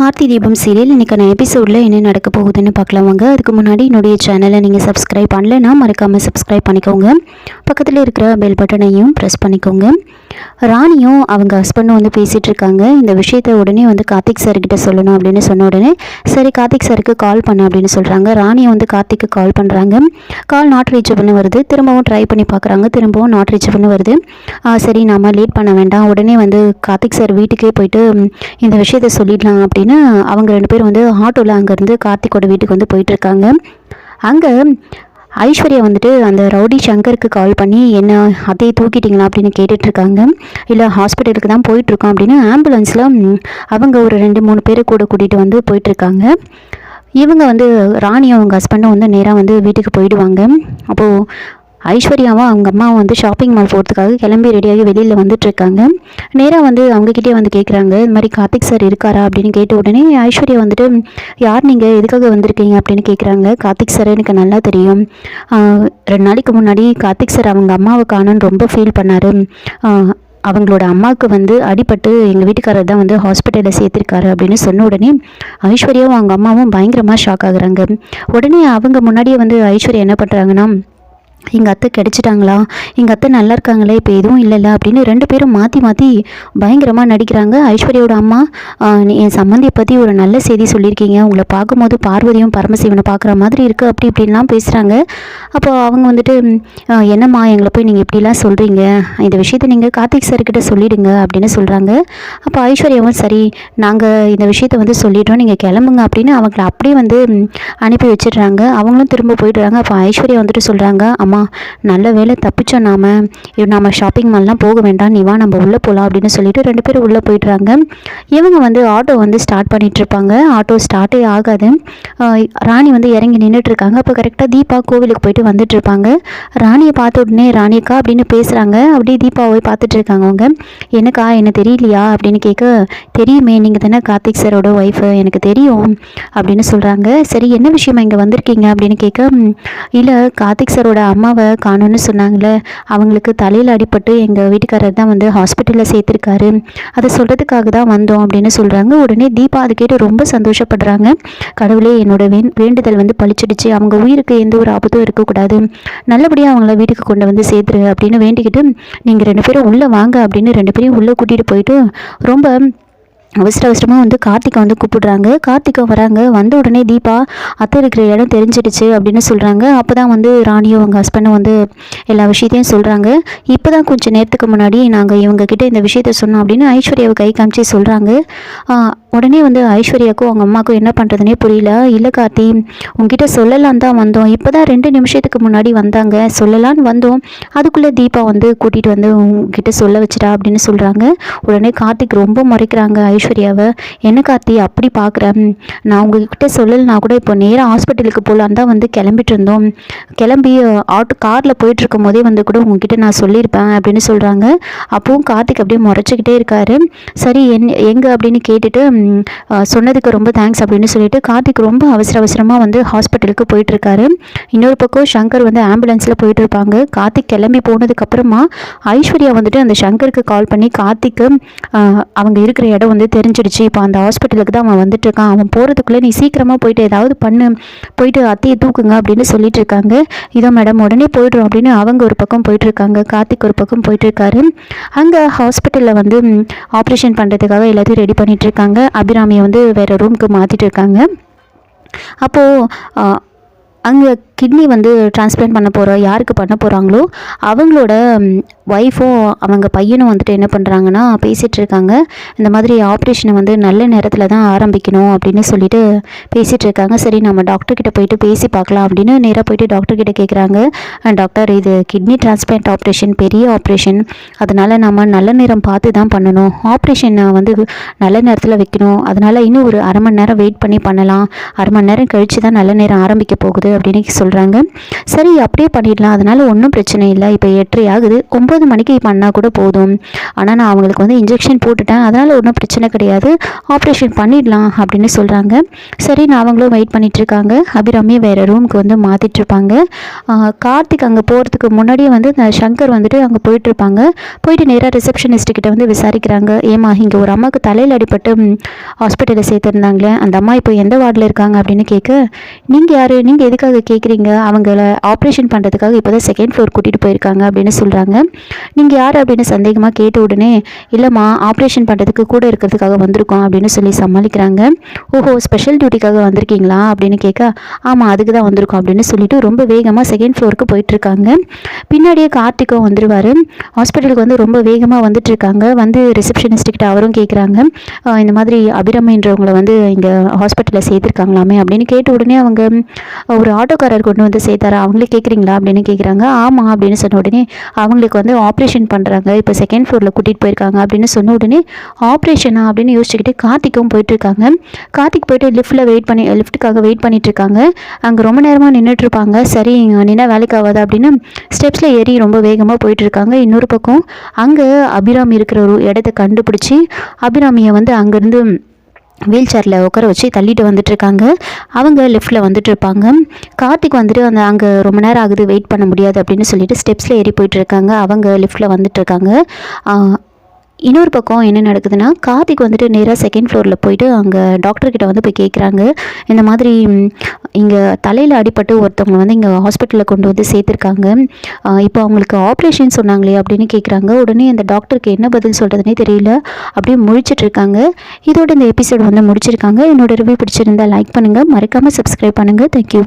கார்த்தி தீபம் சீரியல் இன்றைக்கான எபிசோடில் என்ன நடக்க போகுதுன்னு பார்க்கலாம் வாங்க. அதுக்கு முன்னாடி என்னுடைய சேனலை நீங்கள் சப்ஸ்கிரைப் பண்ணலைன்னா மறக்காமல் சப்ஸ்கிரைப் பண்ணிக்கோங்க. பக்கத்தில் இருக்கிற பெல் பட்டனையும் ப்ரெஸ் பண்ணிக்கோங்க. ராணியும் அவங்க ஹஸ்பண்டும் வந்து பேசிகிட்டு இருக்காங்க. இந்த விஷயத்தை உடனே வந்து கார்த்திக் சார்கிட்ட சொல்லணும் அப்படின்னு சொன்ன உடனே சரி கார்த்திக் சாருக்கு கால் பண்ண அப்படின்னு சொல்கிறாங்க. ராணியை வந்து கார்த்திக்கு கால் பண்ணுறாங்க. கால் நாட் ரீச்சபிள்னு வருது. திரும்பவும் ட்ரை பண்ணி பார்க்குறாங்க. திரும்பவும் நாட் ரீச்சபிள்னு வருது. சரி நாம் லேட் பண்ண வேண்டாம், உடனே வந்து கார்த்திக் சார் வீட்டுக்கே போயிட்டு இந்த விஷயத்தை சொல்லிடலாம் அப்படின்னு அவங்க 2 பேரும் வந்து ஆட்டோவில் அங்கேருந்து கார்த்திக்கோட வீட்டுக்கு வந்து போயிட்டுருக்காங்க. அங்கே ஐஸ்வர்யா வந்துட்டு அந்த ரவுடி சங்கருக்கு கால் பண்ணி என்ன அதையை தூக்கிட்டிங்களா அப்படின்னு கேட்டுட்ருக்காங்க. இல்லை ஹாஸ்பிட்டலுக்கு தான் போயிட்டுருக்கோம் அப்படின்னு ஆம்புலன்ஸில் அவங்க ஒரு 2-3 பேரை கூட கூட்டிகிட்டு வந்து போயிட்டுருக்காங்க. இவங்க வந்து ராணியும் அவங்க ஹஸ்பண்டும் வந்து நேராக வந்து வீட்டுக்கு போயிடுவாங்க. அப்போது ஐஸ்வர்யாவும் அவங்க அம்மாவும் வந்து ஷாப்பிங் மால் போகிறதுக்காக கிளம்பி ரெடியாகி வெளியில் வந்துட்டுருக்காங்க. நேராக வந்து அவங்கக்கிட்டே வந்து கேட்குறாங்க, இது மாதிரி கார்த்திக் சார் இருக்காரா அப்படின்னு கேட்ட உடனே ஐஸ்வர்யா வந்துட்டு யார் நீங்கள் எதுக்காக வந்திருக்கீங்க அப்படின்னு கேட்குறாங்க. கார்த்திக் சார் எனக்கு நல்லா தெரியும். 2 நாளைக்கு முன்னாடி கார்த்திக் சார் அவங்க அம்மாவை காணோன்னு ரொம்ப ஃபீல் பண்ணார். அவங்களோட அம்மாவுக்கு வந்து அடிபட்டு எங்கள் வீட்டுக்காரர் தான் வந்து ஹாஸ்பிட்டலில் சேர்த்துருக்காரு அப்படின்னு சொன்ன உடனே ஐஸ்வர்யாவும் அவங்க அம்மாவும் பயங்கரமாக ஷாக் ஆகுறாங்க. உடனே அவங்க முன்னாடியே வந்து ஐஸ்வர்யா என்ன பண்ணுறாங்கன்னா, எங்கள் அத்தை கிடச்சிட்டாங்களா, எங்கள் அத்தை நல்லா இருக்காங்களே, இப்போ எதுவும் இல்லைல்ல அப்படின்னு 2 பேரும் மாற்றி மாற்றி பயங்கரமாக நடிக்கிறாங்க. ஐஸ்வர்யாவோட அம்மா, என் சம்மந்தியை பற்றி ஒரு நல்ல செய்தி சொல்லியிருக்கீங்க, உங்களை பார்க்கும்போது பார்வதியும் பரமசிவனை பார்க்குற மாதிரி இருக்குது அப்படி இப்படின்லாம் பேசுகிறாங்க. அப்போ அவங்க வந்துட்டு என்னம்மா எங்களை போய் நீங்கள் இப்படிலாம் சொல்கிறீங்க, இந்த விஷயத்தை நீங்கள் கார்த்திக் சார்கிட்ட சொல்லிவிடுங்க அப்படின்னு சொல்கிறாங்க. அப்போ ஐஸ்வர்யாவும் சரி நாங்கள் இந்த விஷயத்தை வந்து சொல்லிட்டோம், நீங்கள் கிளம்புங்க அப்படின்னு அவங்கள அப்படியே வந்து அனுப்பி வச்சிடுறாங்க. அவங்களும் திரும்ப போயிடுறாங்க. அப்போ ஐஸ்வர்யா வந்துட்டு சொல்கிறாங்க, அம்மா நல்ல வேலை தப்பிச்சோம், நாம் ஷாப்பிங் மால்லாம் போக வேண்டாம், நீ வா நம்ம உள்ளே போகலாம் அப்படின்னு சொல்லிட்டு 2 பேரும் உள்ளே போயிடுறாங்க. இவங்க வந்து ஆட்டோ வந்து ஸ்டார்ட் பண்ணிகிட்ருப்பாங்க. ஆட்டோ ஸ்டார்ட்டே ஆகாது. ராணி வந்து இறங்கி நின்றுட்டுருக்காங்க. அப்போ கரெக்டாக தீபா கோவிலுக்கு போயிட்டு வந்துட்டுருப்பாங்க. ராணியை பார்த்த உடனே ராணிக்கா அப்படின்னு பேசுகிறாங்க. அப்படியே தீபாவை பார்த்துட்ருக்காங்க. அவங்க எனக்கா என்ன தெரியலையா அப்படின்னு கேட்க, தெரியுமே நீங்கள் தானே கார்த்திக் சாரோட ஒய்ஃபு, எனக்கு தெரியும் அப்படின்னு சொல்கிறாங்க. சரி என்ன விஷயமா இங்கே வந்திருக்கீங்க அப்படின்னு கேட்க, இல்லை கார்த்திக் சாரோட அம்மாவை காணோன்னு சொன்னாங்களே, அவங்களுக்கு தலையில் அடிபட்டு எங்கள் வீட்டுக்காரர் தான் வந்து ஹாஸ்பிட்டலில் சேர்த்துருக்காரு, அதை சொல்கிறதுக்காக தான் வந்தோம் அப்படின்னு சொல்கிறாங்க. உடனே தீபா அதை கேட்டு ரொம்ப சந்தோஷப்படுறாங்க. கடவுளே என்னோட வேண்டுதல் வந்து பழிச்சிடுச்சு, அவங்க உயிருக்கு எந்த ஒரு ஆபத்தும் இருக்கக்கூடாது, நல்லபடியாக அவங்கள வீட்டுக்கு கொண்டு வந்து சேர்த்துரு அப்படின்னு வேண்டிக்கிட்டு நீங்கள் 2 பேரும் உள்ளே வாங்க அப்படின்னு 2 பேரையும் உள்ளே கூட்டிகிட்டு போயிட்டு ரொம்ப அவசரமாக வந்து கார்த்திகை வந்து கூப்பிடுறாங்க. கார்த்திகை வராங்க. வந்த உடனே தீபா அத்தை இருக்கிற இடம் தெரிஞ்சிடுச்சு அப்படின்னு சொல்கிறாங்க. அப்போ தான் வந்து ராணியும் அவங்க ஹஸ்பண்டும் வந்து எல்லா விஷயத்தையும் சொல்கிறாங்க. இப்போ தான் கொஞ்சம் நேரத்துக்கு முன்னாடி நாங்கள் இவங்கக்கிட்ட இந்த விஷயத்த சொன்னோம் அப்படின்னு ஐஸ்வர்யாவை கை காமிச்சு சொல்கிறாங்க. உடனே வந்து ஐஸ்வர்யாவுக்கும் அவங்க அம்மாவுக்கும் என்ன பண்ணுறதுனே புரியல. இல்லை கார்த்தி உங்ககிட்ட சொல்லலான் தான் வந்தோம், இப்போ தான் 2 நிமிஷத்துக்கு முன்னாடி வந்தாங்க, சொல்லலான்னு வந்தோம், அதுக்குள்ளே தீபா வந்து கூட்டிகிட்டு வந்து உங்ககிட்ட சொல்ல வச்சிட்டா அப்படின்னு சொல்கிறாங்க. உடனே கார்த்திக் ரொம்ப முறைக்கிறாங்க ஐஸ்வர்யாவை. என்ன கார்த்தி அப்படி பார்க்குறேன், நான் உங்ககிட்ட சொல்லலைனா கூட இப்போ நேராக ஹாஸ்பிட்டலுக்கு போகலான்னு தான் வந்து கிளம்பிட்டு இருந்தோம், கிளம்பி காரில் போயிட்டுருக்கும் போதே வந்து கூட உங்ககிட்ட நான் சொல்லியிருப்பேன் அப்படின்னு சொல்கிறாங்க. அப்போவும் கார்த்திக் அப்படியே முறைச்சிக்கிட்டே இருக்காரு. சரி எங்கே அப்படின்னு கேட்டுட்டு சொன்னதுக்கு ரொம்ப தேங்க்ஸ் அப்படின்னு சொல்லிட்டு கார்த்திக் ரொம்ப அவசரமாக வந்து ஹாஸ்பிட்டலுக்கு போயிட்டுருக்காரு. இன்னொரு பக்கம் சங்கர் வந்து ஆம்புலன்ஸில் போயிட்டு இருப்பாங்க. கார்த்திக் கிளம்பி போனதுக்கப்புறமா ஐஸ்வர்யா வந்துட்டு அந்த சங்கருக்கு கால் பண்ணி கார்த்திக்கு அவங்க இருக்கிற இடம் வந்து தெரிஞ்சிடுச்சு, இப்போ அந்த ஹாஸ்பிட்டலுக்கு தான் அவன் வந்துட்டுருக்கான், அவன் போகிறதுக்குள்ளே நீ சீக்கிரமாக போயிட்டு ஏதாவது போயிட்டு அத்தையை தூக்குங்க அப்படின்னு சொல்லிட்டு இருக்காங்க. இதோ மேடம் உடனே போய்ட்றோம் அப்படின்னு அவங்க ஒரு பக்கம் போயிட்டுருக்காங்க. கார்த்திக் ஒரு பக்கம் போயிட்டுருக்காரு. அங்கே ஹாஸ்பிட்டலில் வந்து ஆப்ரேஷன் பண்ணுறதுக்காக எல்லாத்தையும் ரெடி பண்ணிகிட்ருக்காங்க. அபிராமியை வந்து வேறு ரூமுக்கு மாற்றிட்டு இருக்காங்க. அப்போது அங்கே கிட்னி வந்து டிரான்ஸ்பிளான்ட் பண்ண யாருக்கு பண்ண போகிறாங்களோ அவங்களோட ஒய்ஃபும் அவங்க பையனும் வந்துட்டு என்ன பண்ணுறாங்கன்னா பேசிகிட்டு இருக்காங்க. இந்த மாதிரி ஆப்ரேஷனை வந்து நல்ல நேரத்தில் தான் ஆரம்பிக்கணும் அப்படின்னு சொல்லிட்டு பேசிகிட்டு இருக்காங்க. சரி நம்ம டாக்டர்கிட்ட போயிட்டு பேசி பார்க்கலாம் அப்படின்னு நேராக போயிட்டு டாக்டர்கிட்ட கேட்குறாங்க. டாக்டர் இது கிட்னி டிரான்ஸ்பிளான்ட் ஆப்ரேஷன், பெரிய ஆப்ரேஷன், அதனால் நம்ம நல்ல நேரம் பார்த்து தான் பண்ணணும், ஆப்ரேஷனை வந்து நல்ல நேரத்தில் வைக்கணும், அதனால் இன்னும் ஒரு 1/2 மணி நேரம் வெயிட் பண்ணி பண்ணலாம், 1/2 மணி நேரம் கழித்து தான் நல்ல நேரம் ஆரம்பிக்க போகுது அப்படின்னு சொல்கிறாங்க. சொல்கிறாங்க. சரி அப்படியே பண்ணிடலாம், அதனால் ஒன்றும் பிரச்சனை இல்லை, இப்போ 8:30 ஆகுது, 9 மணிக்கு பண்ணால் கூட போதும், ஆனால் நான் அவங்களுக்கு வந்து இன்ஜெக்ஷன் போட்டுட்டேன், அதனால் ஒன்றும் பிரச்சனை கிடையாது, ஆப்ரேஷன் பண்ணிடலாம் அப்படின்னு சொல்கிறாங்க. சரி நான் அவங்களும் வெயிட் பண்ணிகிட்ருக்காங்க. அபிராமியை வேறு ரூமுக்கு வந்து மாற்றிட்டுருப்பாங்க. கார்த்திக் அங்கே போகிறதுக்கு முன்னாடியே வந்து இந்த சங்கர் வந்துட்டு அங்கே போயிட்டுருப்பாங்க. போயிட்டு நேராக ரிசப்ஷனிஸ்ட்டுக்கிட்ட வந்து விசாரிக்கிறாங்க. ஏமா இங்கே ஒரு அம்மாவுக்கு தலையில் அடிபட்டு ஹாஸ்பிட்டலில் சேர்த்துருந்தாங்களே, அந்த அம்மா இப்போ எந்த வார்டில் இருக்காங்க அப்படின்னு கேட்க, நீங்கள் யார், நீங்கள் எதுக்காக கேட்குறீங்க, அவங்கள ஆப்ரேஷன் பண்ணுறதுக்காக இப்போ தான் 2nd ஃப்ளோர் கூட்டிகிட்டு போயிருக்காங்க அப்படின்னு சொல்கிறாங்க. நீங்கள் யார் அப்படின்னு சந்தேகமாக கேட்ட உடனே, இல்லைம்மா ஆப்ரேஷன் பண்ணுறதுக்கு கூட இருக்கிறதுக்காக வந்திருக்கோம் அப்படின்னு சொல்லி சமாளிக்கிறாங்க. ஓஹோ ஸ்பெஷல் டியூட்டிக்காக வந்திருக்கீங்களா அப்படின்னு கேட்க, ஆமாம் அதுக்கு தான் வந்திருக்கோம் அப்படின்னு சொல்லிட்டு ரொம்ப வேகமாக 2nd ஃப்ளோருக்கு போயிட்டுருக்காங்க. பின்னாடியே கார்த்திக்கும் வந்துடுவார். ஹாஸ்பிட்டலுக்கு வந்து ரொம்ப வேகமாக வந்துட்டுருக்காங்க. வந்து ரிசப்ஷனிஸ்ட்டுக்கிட்ட அவரும் கேட்குறாங்க, இந்த மாதிரி அபிராமின்றவங்களை வந்து இங்கே ஹாஸ்பிட்டலில் சேர்த்துருக்காங்களாமே அப்படின்னு கேட்ட உடனே அவங்க, ஒரு ஆட்டோக்காரர் கொண்டு வந்து சேர்த்தாரா, அவங்களே கேட்குறீங்களா அப்படின்னு கேட்குறாங்க. ஆமாம் அப்படின்னு சொன்ன உடனே, அவங்களுக்கு வந்து ஆப்ரேஷன் பண்ணுறாங்க, இப்போ 2nd ஃப்ளோரில் கூட்டிகிட்டு போயிருக்காங்க அப்படின்னு சொன்ன உடனே, ஆப்ரேஷனா அப்படின்னு யோசிச்சுக்கிட்டு கார்த்திக்கும் போயிட்டுருக்காங்க. கார்த்திக் போயிட்டு லிஃப்ட்டுக்காக வெயிட் பண்ணிட்டுருக்காங்க. அங்கே ரொம்ப நேரமாக நின்றுட்டுருப்பாங்க. சரி நின்னா வேலைக்கு ஆகாது அப்படின்னு ஸ்டெப்ஸில் ஏறி ரொம்ப வேகமாக போயிட்டுருக்காங்க. இன்னொரு பக்கம் அங்கே அபிராமி இருக்கிற ஒரு இடத்த கண்டுபிடிச்சி அபிராமியை வந்து அங்கேருந்து வீல் சேரில் உட்கார வச்சு தள்ளிட்டு வந்துட்டுருக்காங்க. அவங்க லிஃப்ட்டில் வந்துட்டுருப்பாங்க. கார்த்திக் வந்துட்டு அங்கே ரொம்ப நேரம் ஆகுது, வெயிட் பண்ண முடியாது அப்படின்னு சொல்லிட்டு ஸ்டெப்ஸில் ஏறி போயிட்டுருக்காங்க. அவங்க லிஃப்ட்டில் வந்துட்டுருக்காங்க. இன்னொரு பக்கம் என்ன நடக்குதுன்னா, கார்த்திக் வந்துட்டு நேராக 2nd ஃப்ளோரில் போயிட்டு அங்கே டாக்டர்கிட்ட வந்து போய் கேட்குறாங்க, இந்த மாதிரி இங்கே தலையில் அடிபட்டு ஒருத்தவங்க வந்து இங்கே ஹாஸ்பிட்டலில் கொண்டு வந்து சேர்த்துருக்காங்க, இப்போ அவங்களுக்கு ஆப்ரேஷன் சொன்னாங்களே அப்படின்னு கேட்குறாங்க. உடனே அந்த டாக்டருக்கு என்ன பதில் சொல்கிறதுனே தெரியல, அப்படியே முழிச்சிட்ருக்காங்க. இதோட இந்த எபிசோடு வந்து முடிச்சிருக்காங்க. என்னோட ரிவ்யூ பிடிச்சிருந்தால் லைக் பண்ணுங்கள், மறக்காமல் சப்ஸ்கிரைப் பண்ணுங்கள். தேங்க்யூ.